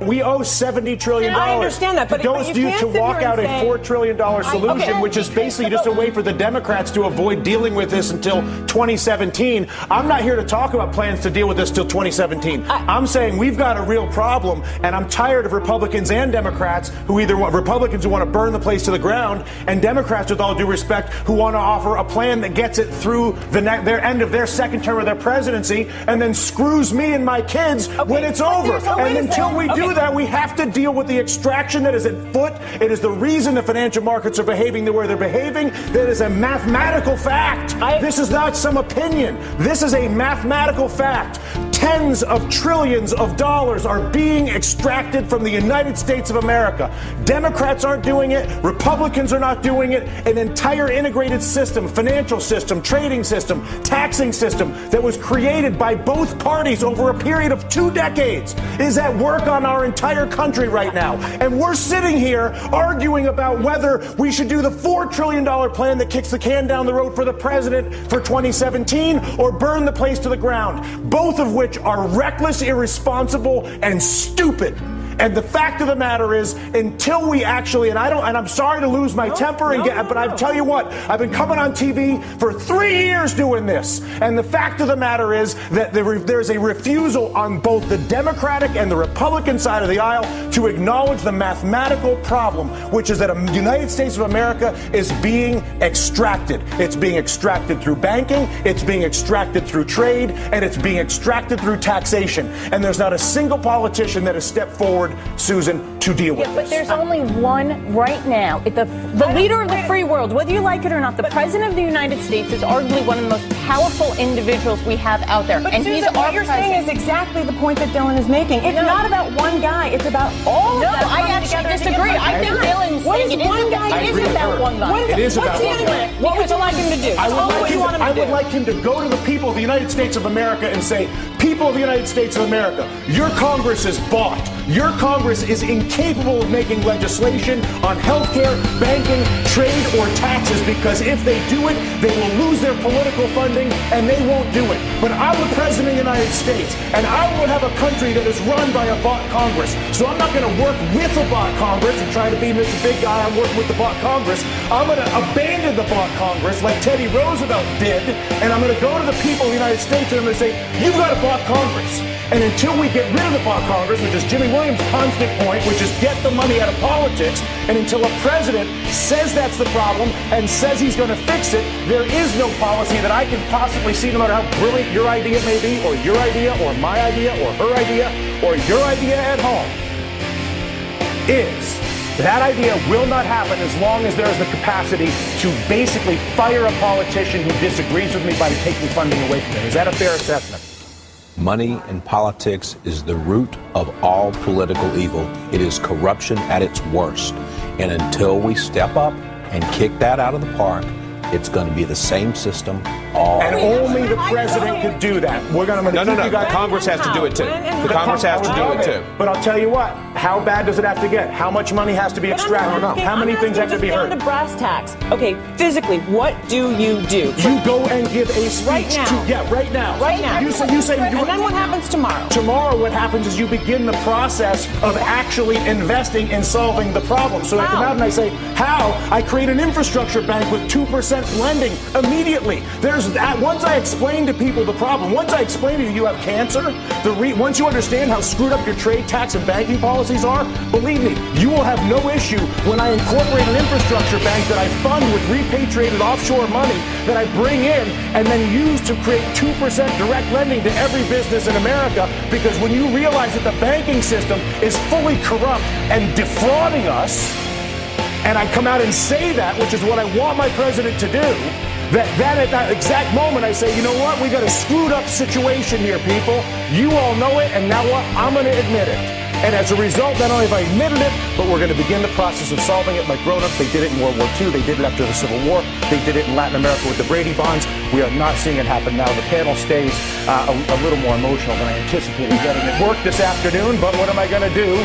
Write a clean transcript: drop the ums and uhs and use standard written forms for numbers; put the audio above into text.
We owe $70 trillion. I understand that, but to walk out a $4 trillion solution, which is basically just a way for the Democrats to avoid dealing with this until 2017. I'm not here to talk about plans to deal with this till 2017. I'm saying we've got a real problem, and I'm tired of Republicans and Democrats who either want Republicans who want to burn the place to the ground, and Democrats, with all due respect, who want to offer a plan that gets it through their end of their second term of their presidency, and then screws me and my kids when it's over. And until we do that, we have to deal with the extraction that is at foot. It is the reason the financial markets are behaving the way they're behaving. That is a mathematical fact. This is not some opinion. This is a mathematical fact. Tens of trillions of dollars are being extracted from the United States of America. Democrats aren't doing it. Republicans are not doing it. An entire integrated system, financial system, trading system, taxing system that was created by both parties over a period of 2 decades is at work on our entire country right now. And we're sitting here arguing about whether we should do the $4 trillion plan that kicks the can down the road for the president for 2017 or burn the place to the ground, both of which are reckless, irresponsible, and stupid. And the fact of the matter is, until we actually, and I'm sorry to lose my temper but I tell you what, I've been coming on TV for 3 years doing this. And the fact of the matter is that there's a refusal on both the Democratic and the Republican side of the aisle to acknowledge the mathematical problem, which is that the United States of America is being extracted. It's being extracted through banking, it's being extracted through trade, and it's being extracted through taxation. And there's not a single politician that has stepped forward, Susan, to deal with this. But there's only one right now. The leader of the free world, whether you like it or not, the president of the United States is arguably one of the most powerful individuals we have out there. But and Susan, he's our what you're saying is exactly the point that Dylan is making. It's not about one guy. It's about all of them. No, I actually disagree. I think Dylan's saying it isn't about one guy. It is about one guy. What would you like him to do? I would like him to go to the people of the United States of America and say, people of the United States of America, your Congress is bought. Your Congress is incapable of making legislation on health care, banking, trade, or taxes because if they do it, they will lose their political funding and they won't do it. But I'm the President of the United States, and I will have a country that is run by a bought Congress. So I'm not going to work with a bought Congress and try to be Mr. Big Guy. I'm working with the bought Congress. I'm going to abandon the bought Congress like Teddy Roosevelt did, and I'm going to go to the people of the United States and I'm going to say, you've got a bought Congress. And until we get rid of the bought Congress, which is Jimmy Williams' constant point, which is get the money out of politics, and until a president says that's the problem and says he's going to fix it, there is no policy that I can possibly see, no matter how brilliant your idea may be, or your idea, or my idea, or her idea, or your idea at home, is that idea will not happen as long as there is the capacity to basically fire a politician who disagrees with me by taking funding away from him. Is that a fair assessment? Money in politics is the root of all political evil. It is corruption at its worst. And until we step up and kick that out of the park, it's going to be the same system all. And only the president could do that. We're going to No. Congress has to do it too. The Congress has to do it too. But I'll tell you what. How bad does it have to get? How much money has to be extracted? How many things have to be heard? Down to brass tacks. Okay, physically, what do? You go and give a speech right now. Right now. Right now. You say. And then what happens tomorrow? Tomorrow, what happens is you begin the process of actually investing in solving the problem. So I come out and I say, how? I create an infrastructure bank with 2% lending immediately. Once I explain to people the problem, once I explain to you have cancer, once you understand how screwed up your trade, tax, and banking policies are, believe me, you will have no issue when I incorporate an infrastructure bank that I fund with repatriated offshore money that I bring in and then use to create 2% direct lending to every business in America. Because when you realize that the banking system is fully corrupt and defrauding us, and I come out and say that, which is what I want my president to do, that at that exact moment I say, you know what, we got a screwed up situation here, people. You all know it, and now what? I'm going to admit it. And as a result, not only have I admitted it, but we're going to begin the process of solving it like grown-ups. They did it in World War II. They did it after the Civil War. They did it in Latin America with the Brady bonds. We are not seeing it happen now. The panel stays a little more emotional than I anticipated getting. It worked this afternoon, but what am I going to do?